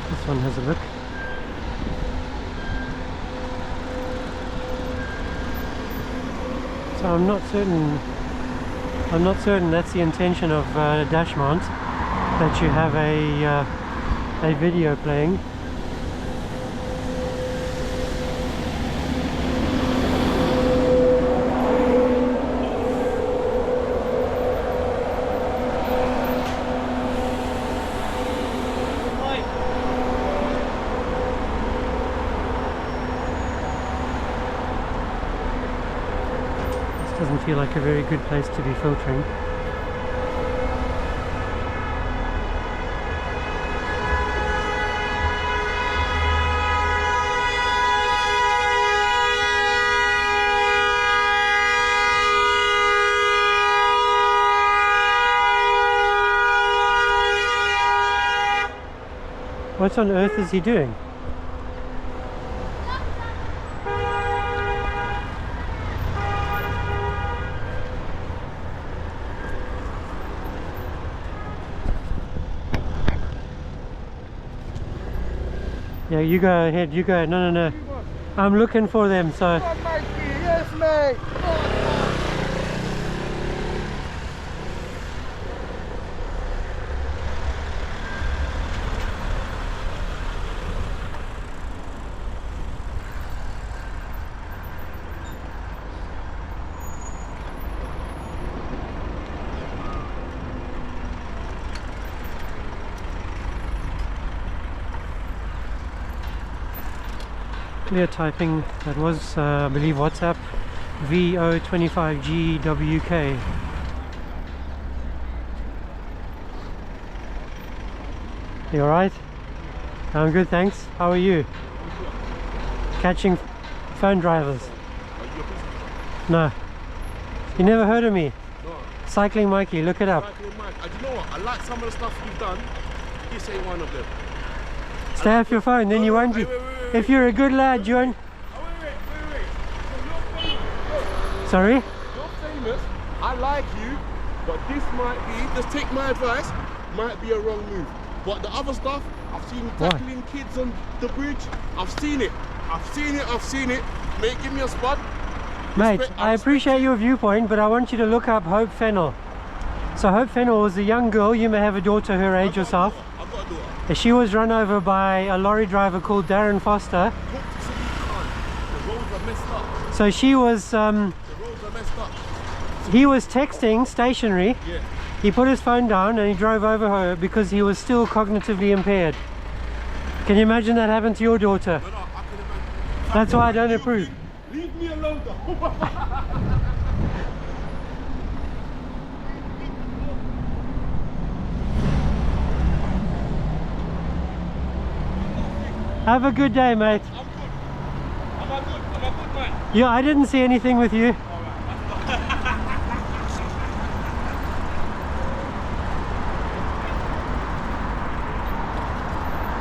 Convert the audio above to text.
This one has a look. So I'm not certain that's the intention of dash mount, that you have a video playing. Doesn't feel like a very good place to be filtering. What on earth is he doing? Yeah, you go ahead, you go. No. I'm looking for them, so... Come on, Mikey. Yes, mate. Clear typing. That was, I believe, WhatsApp. VO25GWK. You alright? I'm good, thanks. How are you? Catching phone drivers? No. You never heard of me? No. Cycling Mikey, look it up. Cycling Mike. And you know what? I like some of the stuff you've done. This ain't one of them. Stay off your phone, then you won't be. If you're a good lad, you won't. Oh, wait. So you're famous. Sorry? You're famous. I like you, but this might be, just take my advice, might be a wrong move. But the other stuff, I've seen you tackling kids on the bridge. I've seen it. Mate, give me a spot. Mate, I appreciate your viewpoint, but I want you to look up Hope Fennell. So Hope Fennell was a young girl. You may have a daughter her age yourself. I've got a daughter. She was run over by a lorry driver called Darren Foster. The roads are messed up. So she was, The roads are messed up. he was texting stationary. Yeah. He put his phone down and he drove over her because he was still cognitively impaired. Can you imagine that happened to your daughter? But I can imagine. That's why I don't approve. Leave me alone though. Have a good day, mate. I'm a good man. Yeah, I didn't see anything with you.